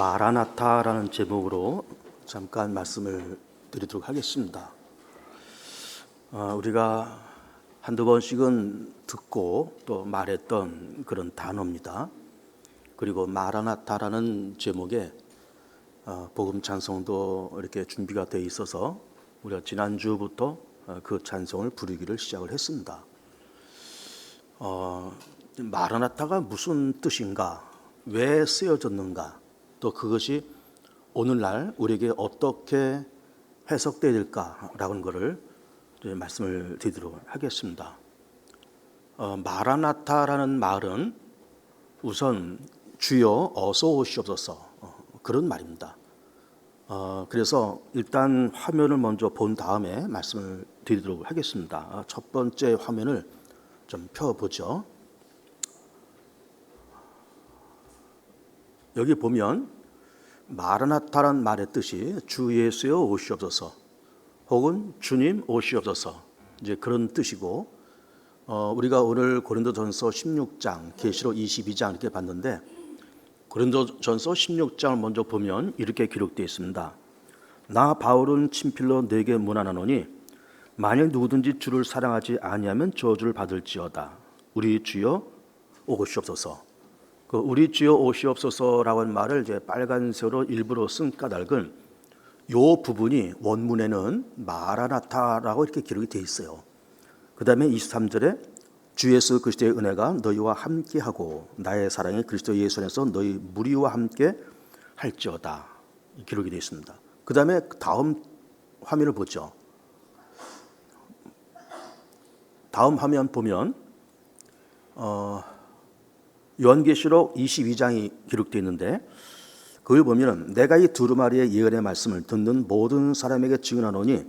마라나타라는 제목으로 잠깐 말씀을 드리도록 하겠습니다. 우리가 한두 번씩은 듣고 또 말했던 그런 단어입니다. 그리고 마라나타라는 제목에 복음 찬송도 이렇게 준비가 되어 있어서 우리가 지난주부터 그 찬송을 부르기를 시작을 했습니다. 마라나타가 무슨 뜻인가? 왜 쓰여졌는가? 또 그것이 오늘날 우리에게 어떻게 해석되어야 될까라는 것을 말씀을 드리도록 하겠습니다. 마라나타라는 말은 우선 주여 어서 오시옵소서 그런 말입니다. 그래서 일단 화면을 먼저 본 다음에 말씀을 드리도록 하겠습니다. 첫 번째 화면을 좀 펴보죠. 여기 보면 마라나타란 말의 뜻이 주 예수여 오시옵소서 혹은 주님 오시옵소서 이제 그런 뜻이고, 우리가 오늘 고린도전서 16장, 계시록 22장 이렇게 봤는데 고린도전서 16장을 먼저 보면 이렇게 기록되어 있습니다. 나 바울은 친필로 네게 문안하노니 만일 누구든지 주를 사랑하지 아니하면 저주를 받을지어다. 우리 주여 오시옵소서. 그 우리 주여 오시옵소서라고 하는 말을 이제 빨간색으로 일부러 쓴 까닭은 요 부분이 원문에는 마라나타라고 이렇게 기록이 되어 있어요. 그 다음에 23절에 주 예수 그리스도의 은혜가 너희와 함께하고 나의 사랑이 그리스도 예수 안에서 너희 무리와 함께 할지어다 기록이 되어 있습니다. 그 다음에 다음 화면을 보죠. 다음 화면 보면 요한계시록 22장이 기록되어 있는데 거기 보면 내가 이 두루마리의 예언의 말씀을 듣는 모든 사람에게 증언하노니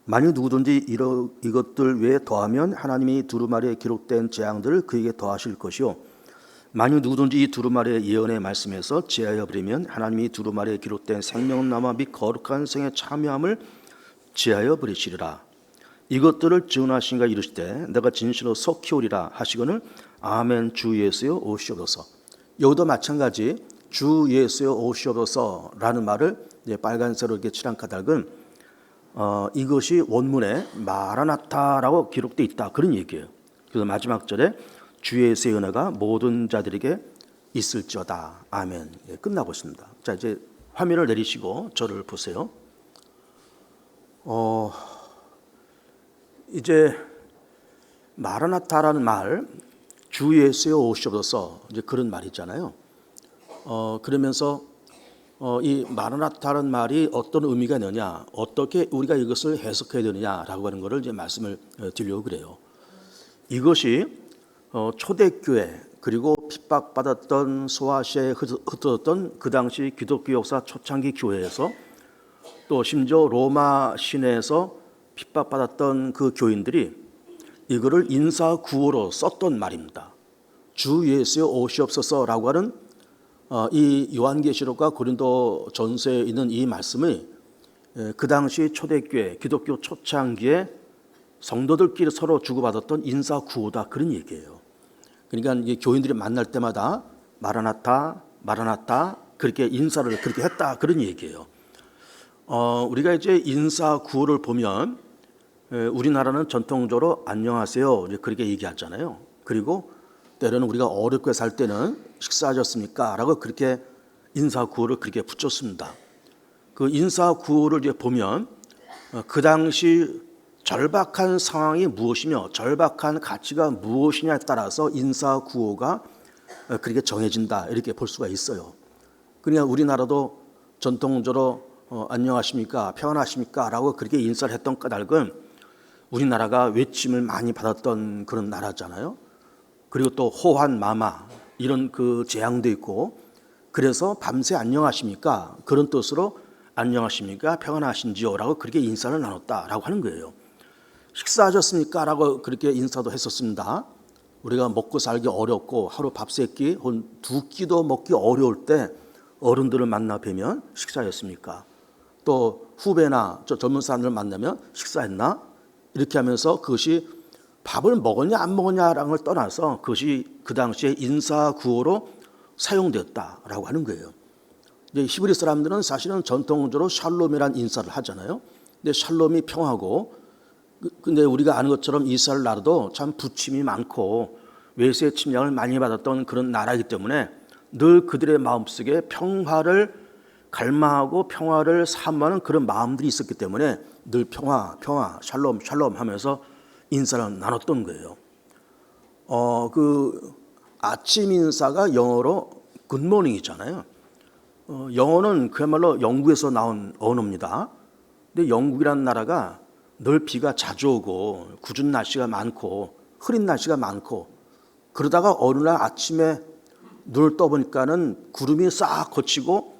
만일 누구든지 이것들 외에 더하면 하나님이 두루마리에 기록된 재앙들을 그에게 더하실 것이요 만일 누구든지 이 두루마리의 예언의 말씀에서 제하여 버리면 하나님이 두루마리에 기록된 생명나무 및 거룩한 생의 참여함을 제하여 버리시리라. 이것들을 증언하신가 이르시되 내가 진실로 속히 오리라 하시거늘 아멘 주 예수여 오시옵소서. 여기도 마찬가지 주 예수여 오시옵소서라는 말을 빨간색으로 이렇게 칠한 까닭은 이것이 원문에 마라나타라고 기록되어 있다 그런 얘기예요. 그래서 마지막 절에 주 예수의 은혜가 모든 자들에게 있을지어다 아멘. 끝나고 있습니다. 자, 이제 화면을 내리시고 저를 보세요. 이제 마라나타라는 말, 주 예수여 오시옵소서 이제 그런 말이잖아요. 그러면서 이 마라나타라는 말이 어떤 의미가 있느냐, 어떻게 우리가 이것을 해석해야 되느냐라고 하는 것을 이제 말씀을 드리려고 그래요. 이것이 초대교회 그리고 핍박받았던 소아시아에 흩어졌던 그 당시 기독교 역사 초창기 교회에서 또 심지어 로마 시내에서 핍박받았던 그 교인들이 이거를 인사구호로 썼던 말입니다. 주 예수여 오시옵소서라고 하는 이 요한계시록과 고린도전서에 있는 이 말씀이 그 당시 초대교회 기독교 초창기에 성도들끼리 서로 주고받았던 인사구호다 그런 얘기예요. 그러니까 이 교인들이 만날 때마다 마라나타 마라나타 그렇게 인사를 그렇게 했다 그런 얘기예요. 우리가 이제 인사구호를 보면 우리나라는 전통적으로 안녕하세요 이제 그렇게 얘기하잖아요. 그리고 때로는 우리가 어렵게 살 때는 식사하셨습니까? 라고 그렇게 인사구호를 그렇게 붙였습니다. 그 인사구호를 이제 보면 그 당시 절박한 상황이 무엇이며 절박한 가치가 무엇이냐에 따라서 인사구호가 그렇게 정해진다 이렇게 볼 수가 있어요. 그러니까 우리나라도 전통적으로 안녕하십니까? 평안하십니까? 라고 그렇게 인사를 했던 까닭은 우리나라가 외침을 많이 받았던 그런 나라잖아요. 그리고 또 호환 마마 이런 그 재앙도 있고 그래서 밤새 안녕하십니까? 그런 뜻으로 안녕하십니까? 평안하신지요? 라고 그렇게 인사를 나눴다라고 하는 거예요. 식사하셨습니까? 라고 그렇게 인사도 했었습니다. 우리가 먹고 살기 어렵고 하루 밥 세 끼, 두 끼도 먹기 어려울 때 어른들을 만나 뵈면 식사했습니까? 또 후배나 젊은 사람들을 만나면 식사했나? 이렇게 하면서 그것이 밥을 먹었냐 안 먹었냐라는 걸 떠나서 그것이 그 당시에 인사구호로 사용되었다라고 하는 거예요. 이제 히브리 사람들은 사실은 전통적으로 샬롬이란 인사를 하잖아요. 근데 샬롬이 평화고, 근데 우리가 아는 것처럼 이스라엘 나라도 참 부침이 많고 외세의 침략을 많이 받았던 그런 나라이기 때문에 늘 그들의 마음속에 평화를 갈망하고 평화를 사모하는 그런 마음들이 있었기 때문에 늘 평화, 샬롬, 샬롬 하면서 인사를 나눴던 거예요. 그 아침 인사가 영어로 굿모닝이잖아요. 영어는 그야말로 영국에서 나온 언어입니다. 근데 영국이라는 나라가 늘 비가 자주 오고 궂은 날씨가 많고 흐린 날씨가 많고, 그러다가 어느 날 아침에 눈을 떠보니까는 구름이 싹 걷히고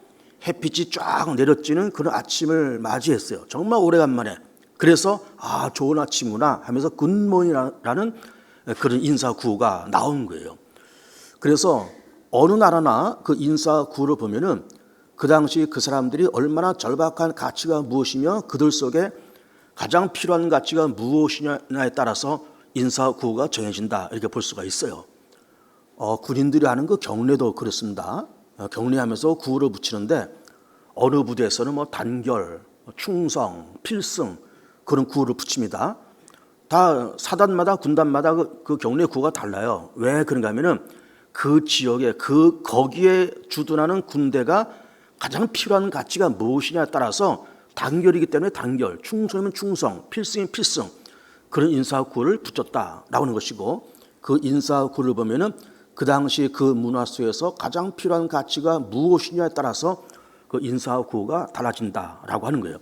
햇빛이 쫙 내려지는 그런 아침을 맞이했어요. 정말 오래간만에. 그래서 좋은 아침이구나 하면서 굿모닝이라는 그런 인사 구호가 나온 거예요. 그래서 어느 나라나 그 인사 구호를 보면은 그 당시 그 사람들이 얼마나 절박한 가치가 무엇이며 그들 속에 가장 필요한 가치가 무엇이냐에 따라서 인사 구호가 정해진다, 이렇게 볼 수가 있어요. 군인들이 하는 그 경례도 그렇습니다. 경례하면서 구호를 붙이는데 어느 부대에서는 뭐 단결, 충성, 필승 그런 구호를 붙입니다. 다 사단마다 군단마다 그 경례 구호가 달라요. 왜 그런가 하면은 그 지역에 거기에 주둔하는 군대가 가장 필요한 가치가 무엇이냐에 따라서 단결이기 때문에 단결, 충성이면 충성, 필승이면 필승, 그런 인사 구호를 붙였다라고 하는 것이고, 그 인사 구호를 보면은 그 당시 그 문화 속에서 가장 필요한 가치가 무엇이냐에 따라서 그 인사 구호가 달라진다라고 하는 거예요.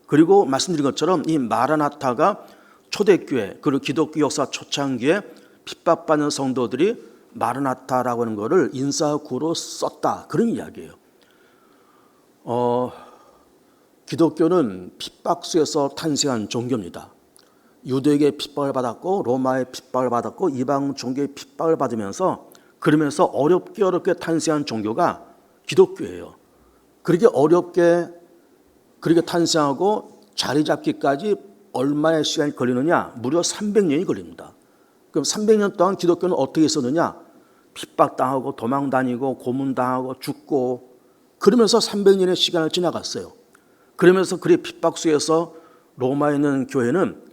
그리고 말씀드린 것처럼 이 마라나타가 초대교회 그리고 기독교 역사 초창기에 핍박받는 성도들이 마라나타라고 하는 것을 인사 구호로 썼다, 그런 이야기예요. 기독교는 핍박 속에서 탄생한 종교입니다. 유대에게 핍박을 받았고 로마의 핍박을 받았고 이방 종교의 핍박을 받으면서, 그러면서 어렵게 탄생한 종교가 기독교예요. 그렇게 어렵게 그렇게 탄생하고 자리 잡기까지 얼마의 시간이 걸리느냐? 무려 300년이 걸립니다. 그럼 300년 동안 기독교는 어떻게 있었느냐? 핍박당하고 도망다니고 고문당하고 죽고 그러면서 300년의 시간을 지나갔어요. 그러면서 그의 핍박 속에서 로마에 있는 교회는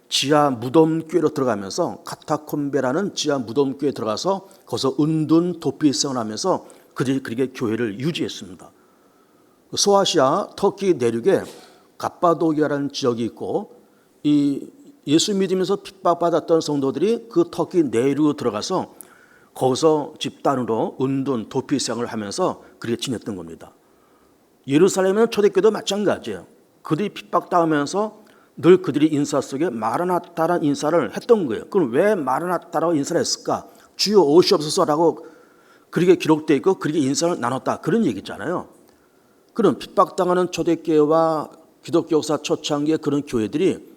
지하 무덤교회로 들어가면서 카타콤베라는 지하 무덤교회에 들어가서 거기서 은둔 도피성을 하면서 그들이 그렇게 교회를 유지했습니다. 소아시아 터키 내륙에 갑바도기아라는 지역이 있고, 이 예수 믿으면서 핍박받았던 성도들이 그 터키 내륙으로 들어가서 거기서 집단으로 은둔 도피생활을 하면서 그렇게 지냈던 겁니다. 예루살렘은 초대교도 마찬가지예요. 그들이 핍박당하면서 늘 그들이 인사 속에 마라나타라는 인사를 했던 거예요. 그럼 왜 마라나타라고 인사를 했을까? 주여 오시옵소서라고 그렇게 기록되어 있고 그렇게 인사를 나눴다, 그런 얘기잖아요. 그럼 핍박당하는 초대교회와 기독교 역사 초창기의 그런 교회들이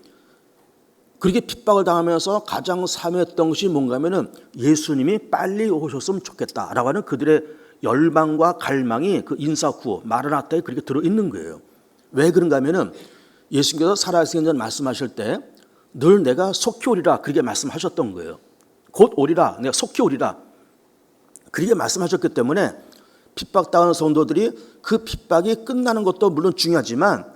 그렇게 핍박을 당하면서 가장 사모했던 것이 뭔가 하면은 예수님이 빨리 오셨으면 좋겠다라고 하는 그들의 열망과 갈망이 그 인사 구호 마라나타에 그렇게 들어있는 거예요. 왜 그런가 하면은 예수님께서 살아계신 전 말씀하실 때 늘 내가 속히 오리라 그렇게 말씀하셨던 거예요. 곧 오리라, 내가 속히 오리라 그렇게 말씀하셨기 때문에 핍박당하는 성도들이 그 핍박이 끝나는 것도 물론 중요하지만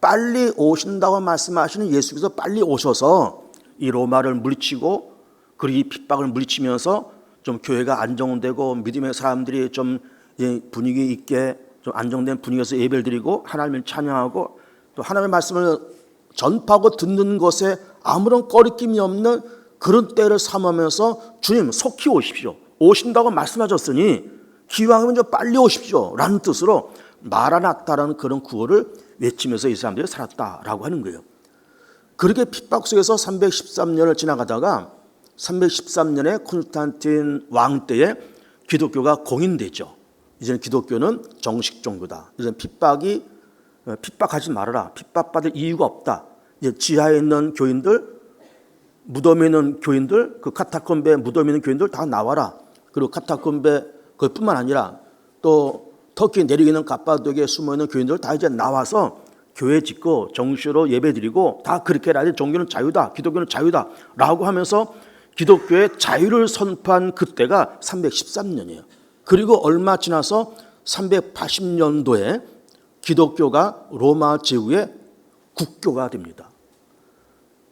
빨리 오신다고 말씀하시는 예수께서 빨리 오셔서 이 로마를 물리치고 그리고 이 핍박을 물리치면서 좀 교회가 안정되고 믿음의 사람들이 좀 분위기 있게 좀 안정된 분위기에서 예배를 드리고 하나님을 찬양하고 또 하나님의 말씀을 전파하고 듣는 것에 아무런 꺼리낌이 없는 그런 때를 삼으면서 주님 속히 오십시오, 오신다고 말씀하셨으니 기왕이면 좀 빨리 오십시오 라는 뜻으로 마라나타라는 그런 구호를 외치면서 이 사람들이 살았다라고 하는 거예요. 그렇게 핍박 속에서 313년을 지나가다가 313년에 콘스탄틴 왕 때에 기독교가 공인되죠. 이제는 기독교는 정식 종교다. 이제는 핍박하지 말아라. 핍박받을 이유가 없다. 이제 지하에 있는 교인들, 무덤에 있는 교인들, 그 카타콤베 무덤에 있는 교인들 다 나와라. 그리고 카타콤베 그뿐만 아니라 또 터키 내륙에 있는 갑바도기에 숨어있는 교인들 다 이제 나와서 교회 짓고 정시로 예배드리고 다 그렇게 해라. 종교는 자유다, 기독교는 자유다 라고 하면서 기독교의 자유를 선포한 그때가 313년이에요. 그리고 얼마 지나서 380년도에 기독교가 로마 제국의 국교가 됩니다.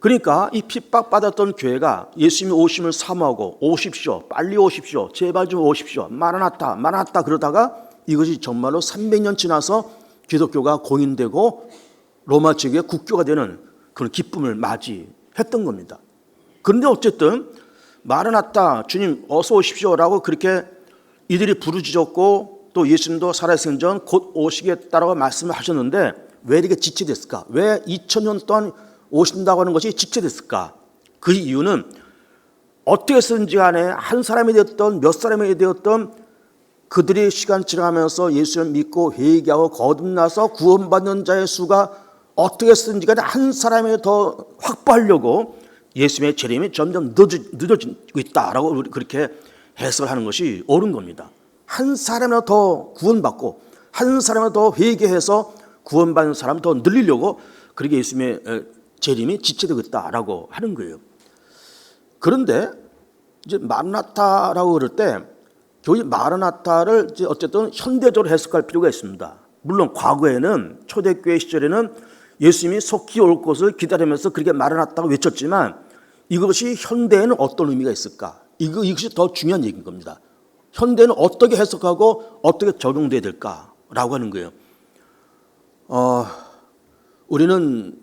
그러니까 이 핍박받았던 교회가 예수님이 오심을 사모하고 오십시오, 빨리 오십시오, 제발 좀 오십시오, 마라나타, 마라나타 그러다가 이것이 정말로 300년 지나서 기독교가 공인되고 로마 제국의 국교가 되는 그런 기쁨을 맞이했던 겁니다. 그런데 어쨌든 마라나타, 주님 어서 오십시오라고 그렇게 이들이 부르짖었고 또 예수님도 살아생전 곧 오시겠다라고 말씀을 하셨는데 왜 이렇게 지체됐을까? 왜 2000년 동안 오신다고 하는 것이 지체됐을까? 그 이유는 어떻게 쓰든지 간에 한 사람이 되었던 몇 사람이 되었던 그들이 시간 지나가면서 예수를 믿고 회개하고 거듭나서 구원받는 자의 수가 어떻게 쓰든지 간에 한 사람이 더 확보하려고 예수님의 재림이 점점 늦어지고 있다라고 그렇게 해석하는 것이 옳은 겁니다. 한 사람이라도 더 구원받고 한 사람이라도 더 회개해서 구원받는 사람을 더 늘리려고 그렇게 예수님의 재림이 지체되고 있다라고 하는 거예요. 그런데 이제 마라나타라고 그럴 때 교회 마라나타를 이제 어쨌든 현대적으로 해석할 필요가 있습니다. 물론 과거에는 초대교회 시절에는 예수님이 속히 올 것을 기다리면서 그렇게 마라나타고 외쳤지만 이것이 현대에는 어떤 의미가 있을까? 이것이 더 중요한 얘기인 겁니다. 현대는 어떻게 해석하고 어떻게 적용돼야 될까라고 하는 거예요. 우리는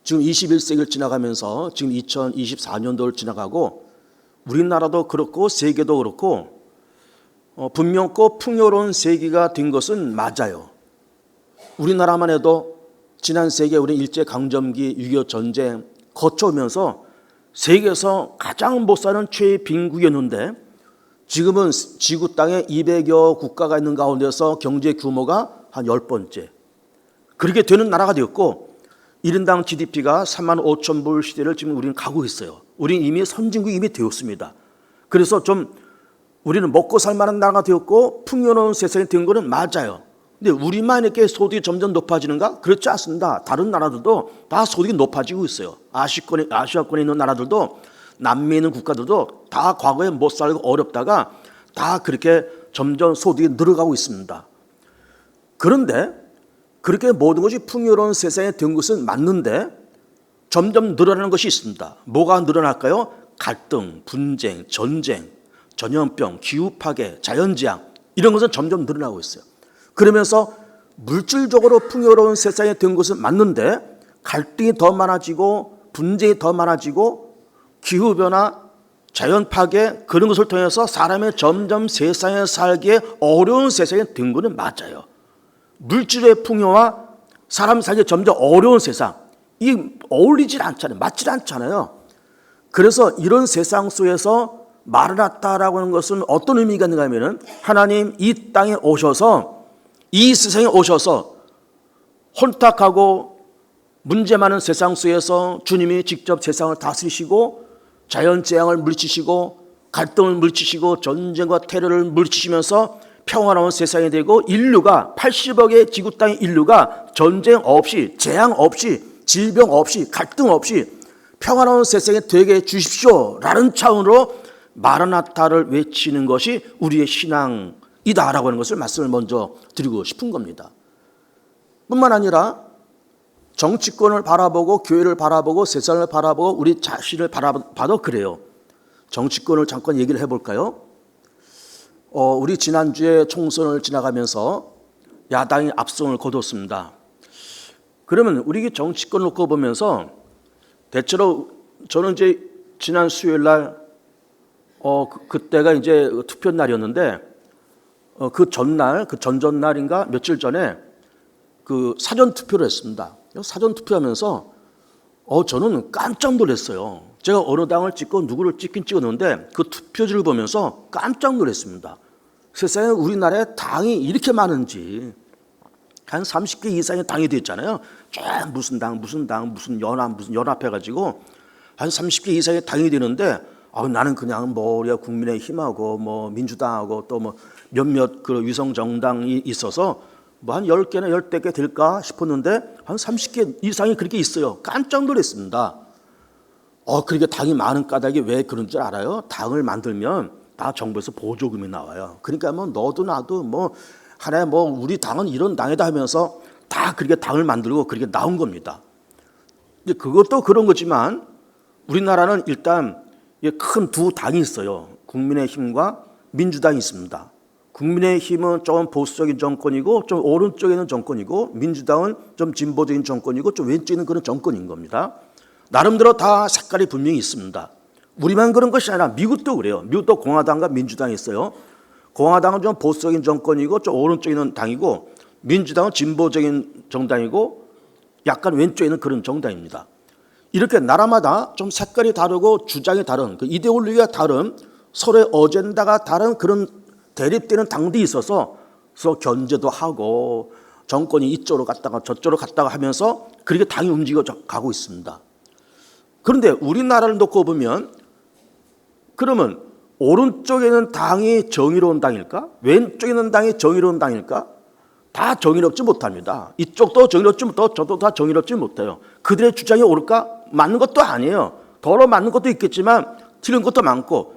지금 21세기를 지나가면서 지금 2024년도를 지나가고 우리나라도 그렇고 세계도 그렇고 분명코 풍요로운 세기가 된 것은 맞아요. 우리나라만 해도 지난 세기에 우리 일제강점기 6.25 전쟁 거쳐오면서 세계에서 가장 못 사는 최빈국이었는데 지금은 지구 땅에 200여 국가가 있는 가운데서 경제 규모가 한 10번째. 그렇게 되는 나라가 되었고 1인당 GDP가 3만 5천 불 시대를 지금 우리는 가고 있어요. 우리는 이미 선진국이 이미 되었습니다. 그래서 좀 우리는 먹고 살 만한 나라가 되었고 풍요로운 세상이 된 거는 맞아요. 근데 우리만 이렇게 소득이 점점 높아지는가? 그렇지 않습니다. 다른 나라들도 다 소득이 높아지고 있어요. 아시아권에 있는 나라들도 남미에 있는 국가들도 다 과거에 못 살고 어렵다가 다 그렇게 점점 소득이 늘어가고 있습니다. 그런데 그렇게 모든 것이 풍요로운 세상에 된 것은 맞는데 점점 늘어나는 것이 있습니다. 뭐가 늘어날까요? 갈등, 분쟁, 전쟁, 전염병, 기후파괴, 자연재앙 이런 것은 점점 늘어나고 있어요. 그러면서 물질적으로 풍요로운 세상에 된 것은 맞는데 갈등이 더 많아지고 분쟁이 더 많아지고 기후변화, 자연파괴 그런 것을 통해서 사람이 점점 세상에 살기에 어려운 세상에 된 것은 맞아요. 물질의 풍요와 사람 살기 점점 어려운 세상 이 어울리질 않잖아요. 맞질 않잖아요. 그래서 이런 세상 속에서 마라나타라고 하는 것은 어떤 의미가 있는가 하면은 하나님 이 땅에 오셔서 이 세상에 오셔서 혼탁하고 문제 많은 세상 속에서 주님이 직접 세상을 다스리시고 자연재앙을 물리치시고 갈등을 물리치시고 전쟁과 테러를 물리치시면서 평화로운 세상이 되고 인류가 80억의 지구 땅의 인류가 전쟁 없이 재앙 없이 질병 없이 갈등 없이 평화로운 세상에 되게 해주십시오라는 차원으로 마라나타를 외치는 것이 우리의 신앙이다라고 하는 것을 말씀을 먼저 드리고 싶은 겁니다. 뿐만 아니라 정치권을 바라보고 교회를 바라보고 세상을 바라보고 우리 자신을 바라봐도 그래요. 정치권을 잠깐 얘기를 해볼까요? 우리 지난주에 총선을 지나가면서 야당이 압승을 거뒀습니다. 그러면 우리 정치권 놓고 보면서 대체로 저는 이제 지난 수요일 날 그때가 이제 투표 날이었는데 그 전날, 그 전전날인가 며칠 전에 그 사전 투표를 했습니다. 사전 투표하면서 저는 깜짝 놀랐어요. 제가 어느 당을 찍고 누구를 찍긴 찍었는데 그 투표지를 보면서 깜짝 놀랐습니다. 세상에 우리나라에 당이 이렇게 많은지 한 30개 이상의 당이 됐잖아요. 무슨 당, 무슨 연합 해가지고 한 30개 이상의 당이 되는데 나는 그냥 우리가 국민의힘하고 민주당하고 또 몇몇 그 위성 정당이 있어서 한 10개나 10개 될까 싶었는데 한 30개 이상이 그렇게 있어요. 깜짝 놀랐습니다. 그렇게 당이 많은 까닭이 왜 그런 줄 알아요? 당을 만들면 다 정부에서 보조금이 나와요. 그러니까 너도 나도 하나의 뭐 우리 당은 이런 당이다 하면서 다 그렇게 당을 만들고 그렇게 나온 겁니다. 이제 그것도 그런 거지만 우리나라는 일단 큰 두 당이 있어요. 국민의힘과 민주당이 있습니다. 국민의힘은 좀 보수적인 정권이고 좀 오른쪽에 있는 정권이고, 민주당은 좀 진보적인 정권이고 좀 왼쪽에 있는 그런 정권인 겁니다. 나름대로 다 색깔이 분명히 있습니다. 우리만 그런 것이 아니라 미국도 그래요. 미국도 공화당과 민주당이 있어요. 공화당은 좀 보수적인 정권이고 좀 오른쪽에 있는 당이고, 민주당은 진보적인 정당이고 약간 왼쪽에 있는 그런 정당입니다. 이렇게 나라마다 좀 색깔이 다르고 주장이 다른, 그 이데올로기가 다른, 서로의 어젠다가 다른 그런 대립되는 당들이 있어서 서로 견제도 하고 정권이 이쪽으로 갔다가 저쪽으로 갔다가 하면서 그렇게 당이 움직여 가고 있습니다. 그런데 우리나라를 놓고 보면 그러면 오른쪽에 있는 당이 정의로운 당일까? 왼쪽에 있는 당이 정의로운 당일까? 다 정의롭지 못합니다. 이쪽도 정의롭지 못하고 저도 다 정의롭지 못해요. 그들의 주장이 옳을까? 맞는 것도 아니에요. 더러 맞는 것도 있겠지만 틀린 것도 많고.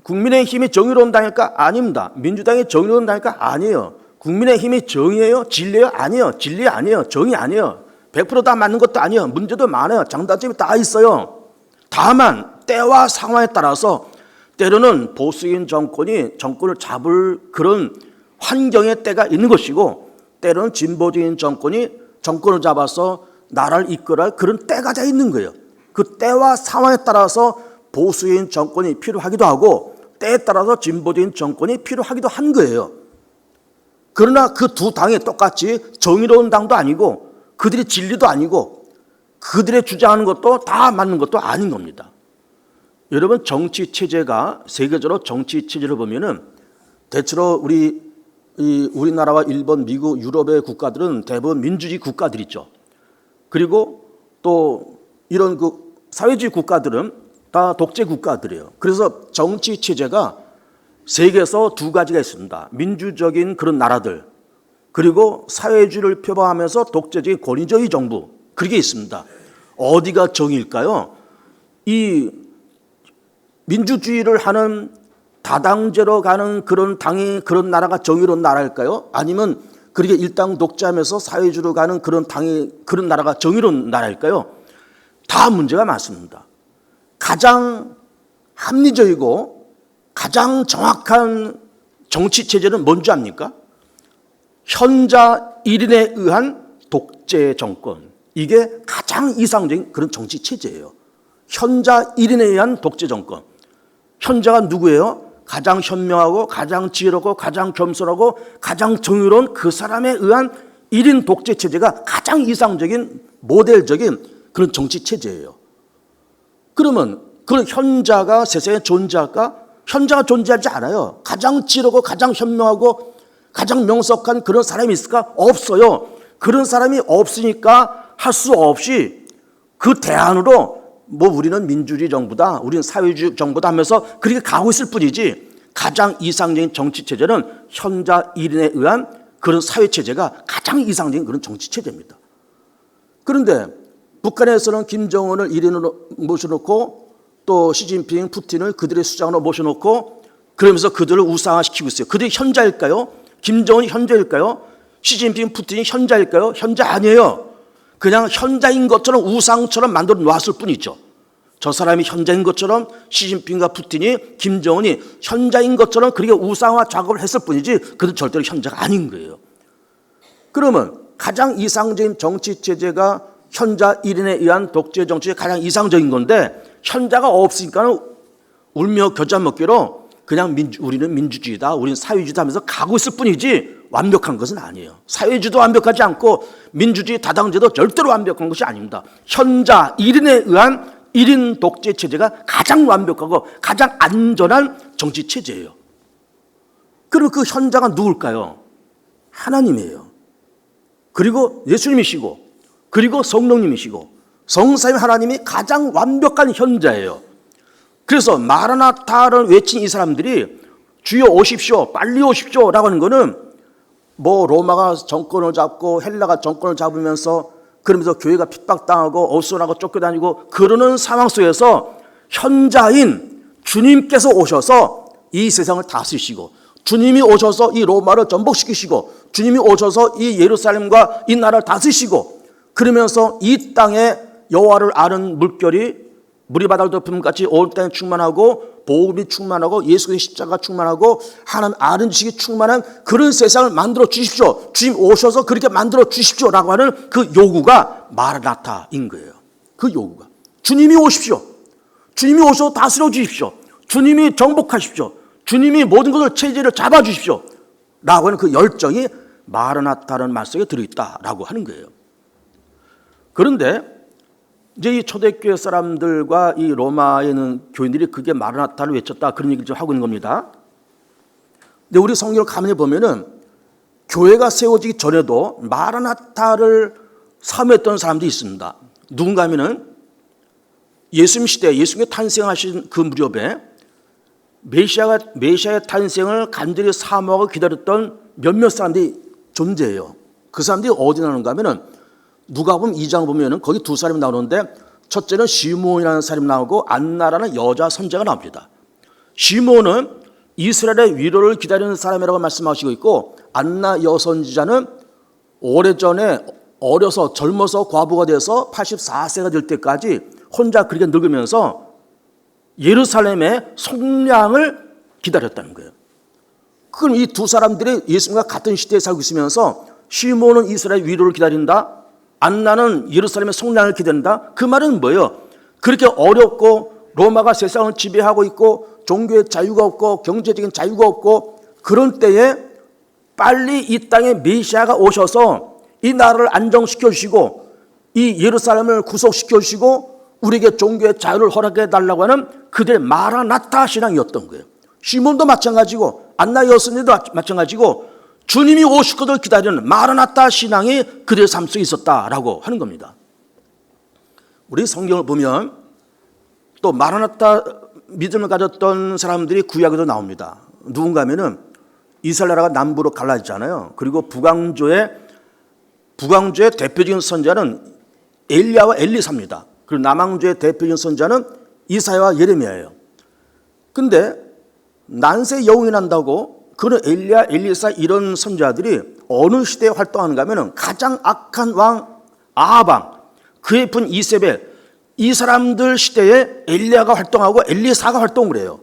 국민의힘이 정의로운 당일까? 아닙니다. 민주당이 정의로운 당일까? 아니에요. 국민의힘이 정의예요? 진리예요? 아니에요. 진리 아니에요. 정의 아니에요. 100% 다 맞는 것도 아니에요. 문제도 많아요. 장단점이 다 있어요. 다만 때와 상황에 따라서 때로는 보수적인 정권이 정권을 잡을 그런 환경의 때가 있는 것이고, 때로는 진보적인 정권이 정권을 잡아서 나라를 이끌어야 할 그런 때가 다 있는 거예요. 그 때와 상황에 따라서 보수적인 정권이 필요하기도 하고 때에 따라서 진보적인 정권이 필요하기도 한 거예요. 그러나 그 두 당이 똑같이 정의로운 당도 아니고 그들의 진리도 아니고 그들의 주장하는 것도 다 맞는 것도 아닌 겁니다. 여러분, 정치 체제가 세계적으로 정치 체제를 보면은 대체로 우리나라와 일본, 미국, 유럽의 국가들은 대부분 민주주의 국가들이죠. 그리고 또 이런 그 사회주의 국가들은 다 독재 국가들이에요. 그래서 정치 체제가 세계에서 두 가지가 있습니다. 민주적인 그런 나라들, 그리고 사회주의를 표방하면서 독재적인 권위주의 정부, 그게 있습니다. 어디가 정의일까요? 이 민주주의를 하는 다당제로 가는 그런 당이, 그런 나라가 정의로운 나라일까요? 아니면 그렇게 일당 독재하면서 사회주의로 가는 그런 당이, 그런 나라가 정의로운 나라일까요? 다 문제가 많습니다. 가장 합리적이고 가장 정확한 정치 체제는 뭔지 압니까? 현자 1인에 의한 독재 정권. 이게 가장 이상적인 그런 정치 체제예요. 현자 1인에 의한 독재 정권. 현자가 누구예요? 가장 현명하고 가장 지혜롭고 가장 겸손하고 가장 정의로운 그 사람에 의한 1인 독재 체제가 가장 이상적인 모델적인 그런 정치 체제예요. 그러면 그 현자가 세상에 존재할까? 현자가 존재하지 않아요. 가장 지혜롭고 가장 현명하고 가장 명석한 그런 사람이 있을까? 없어요. 그런 사람이 없으니까 할 수 없이 그 대안으로 뭐 우리는 민주주의 정부다, 우리는 사회주의 정부다 하면서 그렇게 가고 있을 뿐이지, 가장 이상적인 정치 체제는 현자 1인에 의한 그런 사회 체제가 가장 이상적인 그런 정치 체제입니다. 그런데 북한에서는 김정은을 1인으로 모셔놓고 또 시진핑, 푸틴을 그들의 수장으로 모셔놓고 그러면서 그들을 우상화시키고 있어요. 그들이 현자일까요? 김정은이 현자일까요? 시진핑, 푸틴이 현자일까요? 현자 아니에요. 그냥 현자인 것처럼 우상처럼 만들어 놨을 뿐이죠. 저 사람이 현자인 것처럼 시진핑과 푸틴이, 김정은이 현자인 것처럼 그렇게 우상화 작업을 했을 뿐이지 그들은 절대로 현자가 아닌 거예요. 그러면 가장 이상적인 정치 체제가 현자 1인에 의한 독재 정치가 가장 이상적인 건데, 현자가 없으니까 울며 겨자 먹기로 그냥 우리는 민주주의다, 우리는 사회주의다 하면서 가고 있을 뿐이지 완벽한 것은 아니에요. 사회주의도 완벽하지 않고 민주주의 다당제도 절대로 완벽한 것이 아닙니다. 현자 1인에 의한 1인 독재 체제가 가장 완벽하고 가장 안전한 정치 체제예요. 그럼 그 현자가 누굴까요? 하나님이에요. 그리고 예수님이시고, 그리고 성령님이시고, 성삼위 하나님이 가장 완벽한 현자예요. 그래서 마라나타를 외친 이 사람들이 주여 오십시오, 빨리 오십시오 라고 하는 거는 뭐 로마가 정권을 잡고 헬라가 정권을 잡으면서 그러면서 교회가 핍박당하고 어수선하고 쫓겨다니고 그러는 상황 속에서 현자인 주님께서 오셔서 이 세상을 다스리시고 주님이 오셔서 이 로마를 전복시키시고 주님이 오셔서 이 예루살렘과 이 나라를 다스리시고 그러면서 이 땅에 여호와를 아는 물결이 물이 바다를 덮음같이 온 땅에 충만하고 복음이 충만하고 예수 그리스도의 십자가가 충만하고 하나님 아는 지식이 충만한 그런 세상을 만들어 주십시오. 주님 오셔서 그렇게 만들어 주십시오라고 하는 그 요구가 마라나타인 거예요. 그 요구가. 주님이 오십시오. 주님이 오셔서 다스려 주십시오. 주님이 정복하십시오. 주님이 모든 것을 체제를 잡아주십시오. 라고 하는 그 열정이 마라나타라는 말 속에 들어있다라고 하는 거예요. 그런데 이제 이 초대교회 사람들과 이 로마에 있는 교인들이 그게 마라나타를 외쳤다 그런 얘기를 좀 하고 있는 겁니다. 근데 우리 성경을 가만히 보면은 교회가 세워지기 전에도 마라나타를 사모했던 사람들이 있습니다. 누군가 하면은 예수님 시대, 예수님이 탄생하신 그 무렵에 메시아의 탄생을 간절히 사모하고 기다렸던 몇몇 사람들이 존재해요. 그 사람들이 어디 나오는가 하면은 누가복음 2장 보면은 거기 두 사람이 나오는데 첫째는 시몬이라는 사람이 나오고 안나라는 여자 선자가 나옵니다. 시몬은 이스라엘의 위로를 기다리는 사람이라고 말씀하시고 있고 안나 여선지자는 오래전에 어려서 젊어서 과부가 돼서 84세가 될 때까지 혼자 그렇게 늙으면서 예루살렘의 속량을 기다렸다는 거예요. 그럼 이 두 사람들이 예수님과 같은 시대에 살고 있으면서 시몬은 이스라엘 위로를 기다린다. 안나는 예루살렘의 속량을 기다린다. 그 말은 뭐예요? 그렇게 어렵고 로마가 세상을 지배하고 있고 종교의 자유가 없고 경제적인 자유가 없고 그런 때에 빨리 이 땅에 메시아가 오셔서 이 나라를 안정시켜 주시고 이 예루살렘을 구속시켜 주시고 우리에게 종교의 자유를 허락해 달라고 하는 그들의 마라나타 신앙이었던 거예요. 시몬도 마찬가지고 안나 여선지도 마찬가지고 주님이 오실 것을 기다리는 마라나타 신앙이 그들의 삶 속에 있었다라고 하는 겁니다. 우리 성경을 보면 또 마라나타 믿음을 가졌던 사람들이 구약에도 나옵니다. 누군가 하면은 이스라엘 나라가 남부로 갈라지잖아요. 그리고 북왕조의 대표적인 선자는 엘리야와 엘리사입니다. 그리고 남왕조의 대표적인 선자는 이사야와 예레미야예요. 근데 난세 여웅이 난다고 그런 엘리야, 엘리사 이런 선자들이 어느 시대에 활동하는가 하면 가장 악한 왕 아합왕, 그의 분 이세벨 이 사람들 시대에 엘리야가 활동하고 엘리사가 활동을 해요.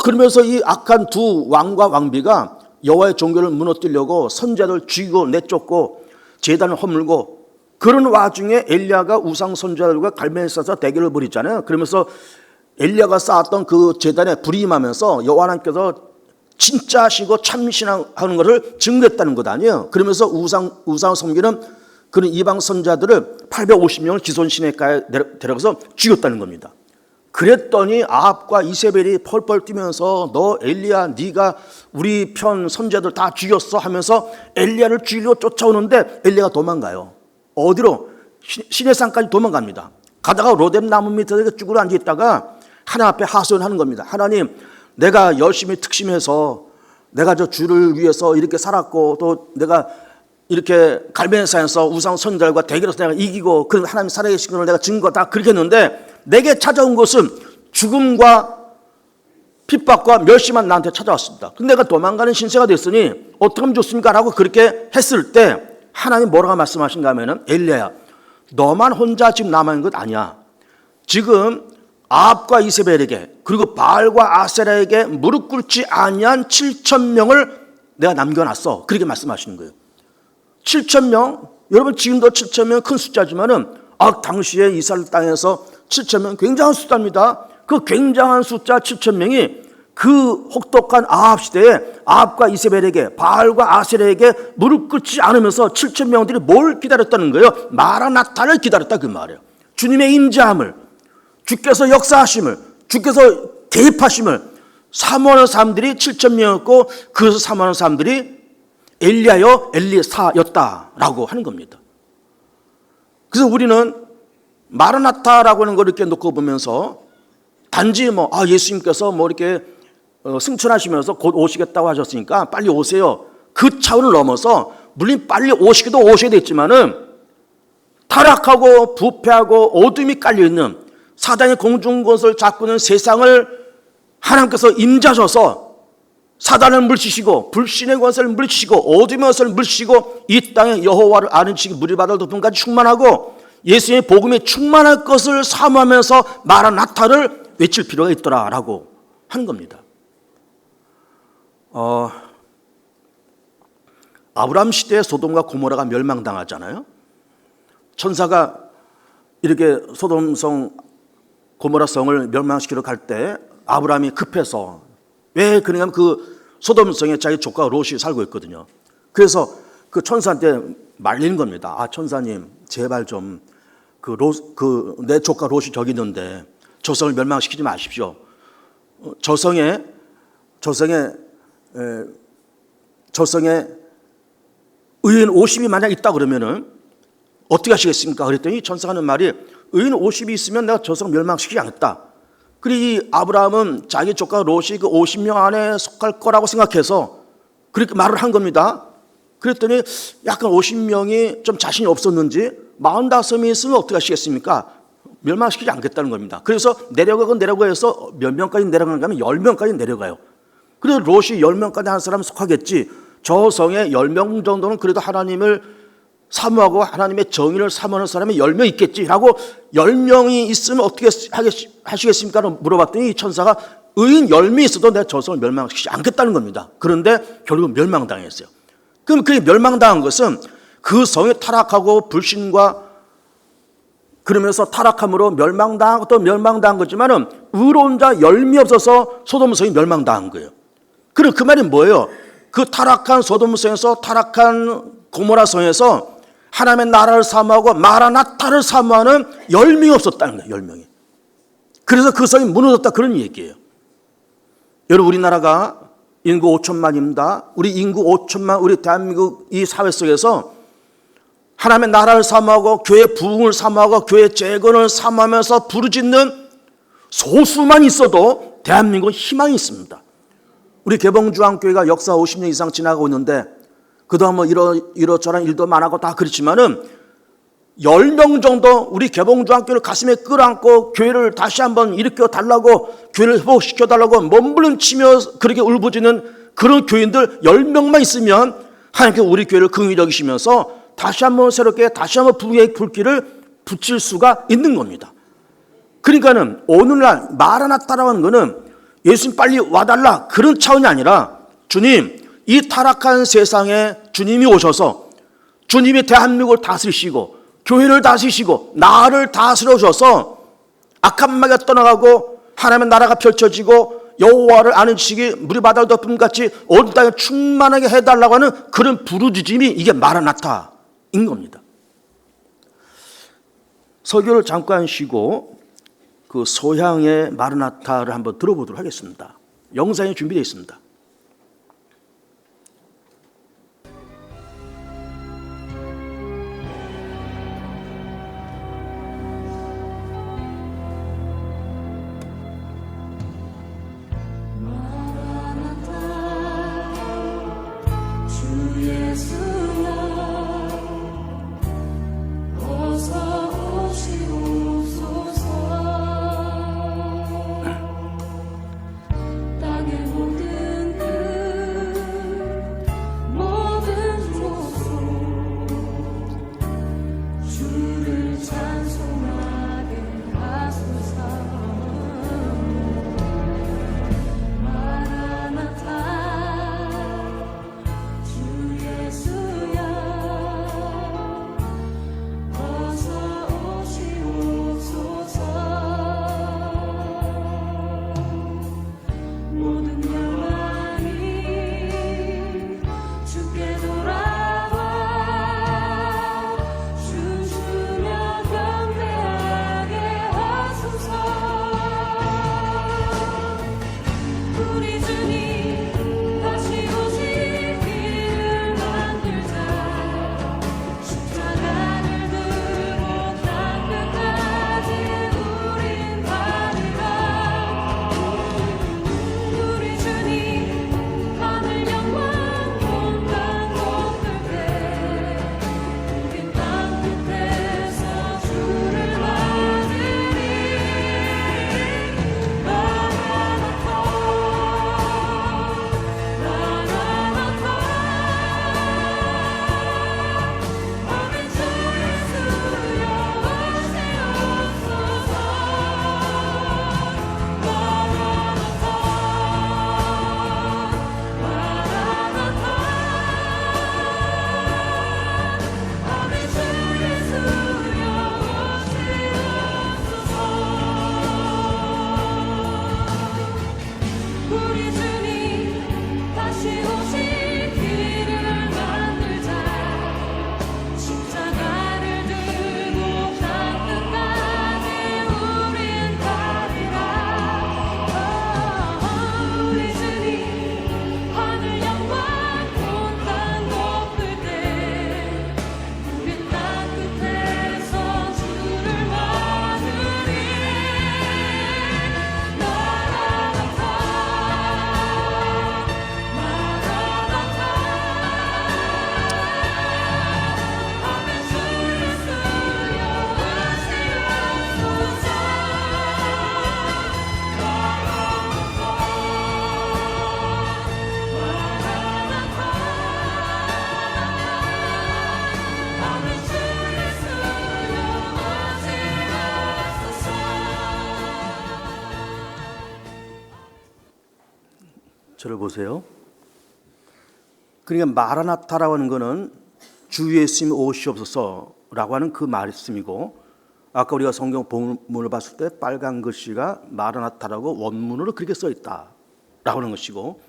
그러면서 이 악한 두 왕과 왕비가 여호와의 종교를 무너뜨리려고 선자들 죽이고 내쫓고 제단을 허물고 그런 와중에 엘리야가 우상 선자들과 갈매를 싸서 대결을 벌이잖아요. 그러면서 엘리야가 쌓았던 그 제단에 불이 임하면서 여호와 하나님께서 진짜시고 참신하는 것을 증거했다는 것 아니에요. 그러면서 우상 섬기는 그런 이방 선자들을 850명을 기손 시내가에 데려가서 죽였다는 겁니다. 그랬더니 아합과 이세벨이 펄펄 뛰면서 너 엘리야 네가 우리 편 선자들 다 죽였어 하면서 엘리야를 죽이려고 쫓아오는데 엘리야가 도망가요. 어디로? 시내산까지 도망갑니다. 가다가 로뎀 나무 밑에 쭈그려 앉아있다가 하나님 앞에 하소연하는 겁니다. 하나님, 내가 열심히 특심해서 내가 저 주를 위해서 이렇게 살았고 또 내가 이렇게 갈멜산에서 우상 선자들과 대결해서 내가 이기고 그 하나님 살아계신 것을 내가 증거 다 그렇게 했는데 내게 찾아온 것은 죽음과 핍박과 멸시만 나한테 찾아왔습니다. 근데 내가 도망가는 신세가 됐으니 어떻게 하면 좋습니까? 라고 그렇게 했을 때 하나님 뭐라고 말씀하신가 하면은 엘리야야 너만 혼자 지금 남아있는 것 아니야. 지금 아합과 이세벨에게 그리고 바알과 아세라에게 무릎 꿇지 아니한 7,000명을 내가 남겨놨어. 그렇게 말씀하시는 거예요. 7,000명, 여러분 지금도 7,000명 큰 숫자지만은 당시에 이스라엘 땅에서 7,000명 굉장한 숫자입니다. 그 굉장한 숫자 7,000명이 그 혹독한 아합 시대에 아합과 이세벨에게 바알과 아세라에게 무릎 꿇지 않으면서 7,000명들이 뭘 기다렸다는 거예요? 마라나타를 기다렸다 그 말이에요. 주님의 임재함을, 주께서 역사하심을, 주께서 개입하심을 사모하는 사람들이 7,000명이었고 그 사모하는 사람들이 엘리야여 엘리사였다라고 하는 겁니다. 그래서 우리는 마라나타라고 하는 걸 이렇게 놓고 보면서 단지 예수님께서 이렇게 승천하시면서 곧 오시겠다고 하셨으니까 빨리 오세요. 그 차원을 넘어서 물론 빨리 오시기도 오셔야 됐지만은 타락하고 부패하고 어둠이 깔려있는 사단의 공중권을 잡고 있는 세상을 하나님께서 임자셔서 사단을 물리치시고 불신의 권세를 물리치시고 어둠의 권세를 물리치시고 이 땅에 여호와를 아는 지식이 물이 바다를 덮음까지 충만하고 예수님의 복음에 충만할 것을 사모하면서 마라나타를 외칠 필요가 있더라라고 하는 겁니다. 아브라함 시대에 소돔과 고모라가 멸망당하잖아요. 천사가 이렇게 소돔성 고모라성을 멸망시키러 갈 때 아브라함이 급해서, 왜 그러냐면 그 소돔성에 자기 조카 롯이 살고 있거든요. 그래서 그 천사한테 말리는 겁니다. 아, 천사님 제발 좀 내 조카 롯이 저기 있는데 저 성을 멸망시키지 마십시오. 저 성에 의인 50이 만약 있다 그러면은 어떻게 하시겠습니까? 그랬더니 천사가 하는 말이, 의인 50이 있으면 내가 저 성 멸망시키지 않겠다. 그리고 이 아브라함은 자기 조카 롯이 그 50명 안에 속할 거라고 생각해서 그렇게 말을 한 겁니다. 그랬더니 약간 50명이 좀 자신이 없었는지 45명이 있으면 어떻게 하시겠습니까? 멸망시키지 않겠다는 겁니다. 그래서 내려가고 해서 몇 명까지 내려가는가 하면 10명까지 내려가요. 그래서 롯이 10명까지 한 사람 속하겠지. 저 성에 10명 정도는 그래도 하나님을 사모하고 하나님의 정의를 사모하는 사람이 10명 있겠지라고, 10명이 있으면 어떻게 하시겠습니까? 물어봤더니 이 천사가 의인 10명이 있어도 내가 저 성을 멸망시키지 않겠다는 겁니다. 그런데 결국 멸망당했어요. 그럼 그 멸망당한 것은 그 성이 타락하고 불신과 그러면서 타락함으로 멸망당하고 또 멸망당한 거지만은 의로운 자 10명이 없어서 소돔성이 멸망당한 거예요. 그럼 그 말이 뭐예요? 그 타락한 소돔성에서, 타락한 고모라성에서 하나님의 나라를 사모하고 마라나타를 사모하는 10명이 없었다는 거예요. 10명이. 그래서 그 성이 무너졌다, 그런 얘기예요. 여러분, 우리나라가 인구 5천만입니다. 우리 인구 5천만, 우리 대한민국 이 사회 속에서 하나님의 나라를 사모하고 교회 부흥을 사모하고 교회 재건을 사모하면서 부르짖는 소수만 있어도 대한민국은 희망이 있습니다. 우리 개봉주한교회가 역사 50년 이상 지나고 있는데 그동안 뭐 이러저런 일도 많았고 다 그렇지만은 10명 정도 우리 개봉주한교회를 가슴에 끌어안고 교회를 다시 한번 일으켜 달라고, 교회를 회복시켜 달라고 몸부림치며 그렇게 울부짖는 그런 교인들 10명만 있으면 하나님께서 우리 교회를 긍휼히 여기시면서 다시 한번 새롭게 다시 한번 부흥의 불길을 붙일 수가 있는 겁니다. 그러니까는 오늘날 마라나타라고 하는 거는 예수님 빨리 와달라 그런 차원이 아니라, 주님, 이 타락한 세상에 주님이 오셔서 주님이 대한민국을 다스리시고 교회를 다스리시고 나를 다스려 주셔서 악한 마귀가 떠나가고 하나님의 나라가 펼쳐지고 여호와를 아는 지식이 물이 바다를 덮음 같이 온 땅에 충만하게 해달라고 하는 그런 부르짖음이 이게 마라나타인 겁니다. 설교를 잠깐 쉬고 그 소향의 마라나타를 한번 들어보도록 하겠습니다. 영상이 준비되어 있습니다. 땅의 모든 저를 보세요. 그러니까 마라나타라고 하는 거는 주 예수님 오시옵소서라고 하는 그 말씀이고, 아까 우리가 성경 본문을 봤을 때 빨간 글씨가 마라나타라고 원문으로 그렇게 써 있다라고 하는 것이고,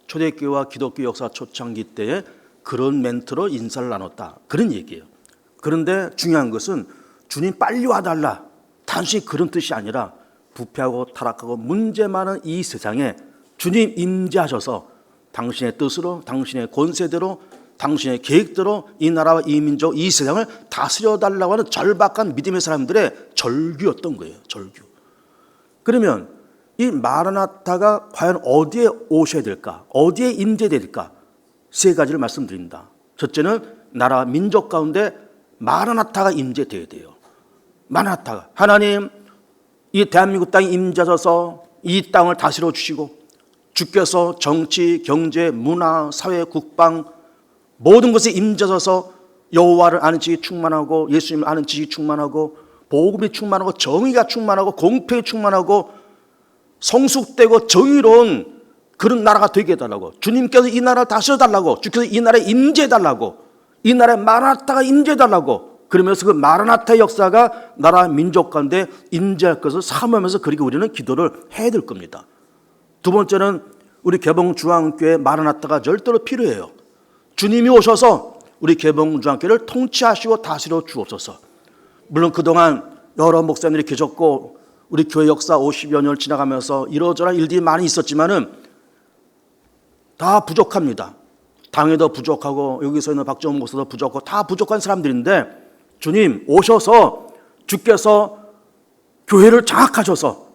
초대교회와 기독교 역사 초창기 때에 그런 멘트로 인사를 나눴다, 그런 얘기예요. 그런데 중요한 것은 주님 빨리 와달라, 단순히 그런 뜻이 아니라 부패하고 타락하고 문제 많은 이 세상에 주님 임재하셔서 당신의 뜻으로, 당신의 권세대로, 당신의 계획대로 이 나라와 이 민족, 이 세상을 다스려달라고 하는 절박한 믿음의 사람들의 절규였던 거예요. 절규. 그러면 이 마라나타가 과연 어디에 오셔야 될까? 어디에 임재해야 될까? 세 가지를 말씀드립니다. 첫째는 나라와 민족 가운데 마라나타가 임재되어야 돼요. 마라나타가, 하나님 이 대한민국 땅에 임재하셔서 이 땅을 다스려 주시고, 주께서 정치, 경제, 문화, 사회, 국방 모든 것에 임재하셔서 여호와를 아는 지식이 충만하고, 예수님을 아는 지식이 충만하고, 복음이 충만하고, 정의가 충만하고, 공평이 충만하고, 성숙되고 정의로운 그런 나라가 되게 해달라고, 주님께서 이 나라를 다스려달라고, 주께서 이 나라에 임재해달라고, 이 나라에 마라나타가 임재해달라고, 그러면서 그 마라나타의 역사가 나라 민족 가운데 임재할 것을 사모하면서 그렇게 우리는 기도를 해야 될 겁니다. 두 번째는 우리 개봉중앙교회 마라나타가 절대로 필요해요. 주님이 오셔서 우리 개봉중앙교회를 통치하시고 다스려 주옵소서. 물론 그동안 여러 목사님들이 계셨고 우리 교회 역사 50여 년을 지나가면서 이러저러한 일들이 많이 있었지만은 다 부족합니다. 당에도 부족하고 여기서 있는 박정훈 목사도 부족하고 다 부족한 사람들인데, 주님 오셔서 주께서 교회를 장악하셔서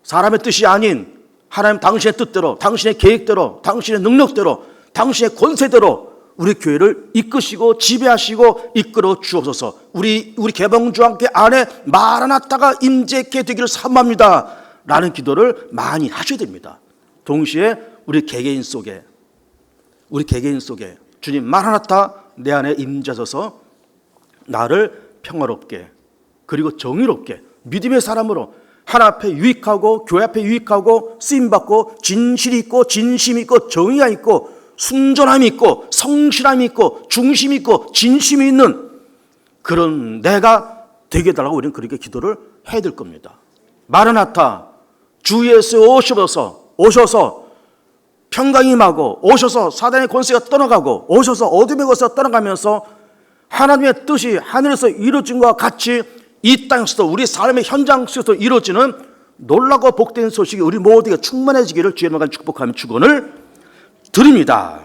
사람의 뜻이 아닌 하나님 당신의 뜻대로, 당신의 계획대로, 당신의 능력대로, 당신의 권세대로 우리 교회를 이끄시고 지배하시고 이끌어 주옵소서. 우리 개봉중앙교회 안에 마라나타가 임재케 되기를 사모합니다 라는 기도를 많이 하셔야 됩니다. 동시에 우리 개개인 속에 주님 마라나타 내 안에 임재하셔서 나를 평화롭게 그리고 정의롭게 믿음의 사람으로 하나 앞에 유익하고 교회 앞에 유익하고 쓰임받고 진실이 있고 진심이 있고 정의가 있고 순전함이 있고 성실함이 있고 중심이 있고 진심이 있는 그런 내가 되게 해달라고 우리는 그렇게 기도를 해야 될 겁니다. 마라나타 주 예수 오셔서 평강이 임하고, 오셔서 사단의 권세가 떠나가고, 오셔서 어둠의 권세가 떠나가면서 하나님의 뜻이 하늘에서 이루어진 것과 같이 이 땅에서도 우리 삶의 현장 속에서 이루어지는 놀라고 복된 소식이 우리 모두에게 충만해지기를 주의 이름으로 축복하며 축원을 드립니다.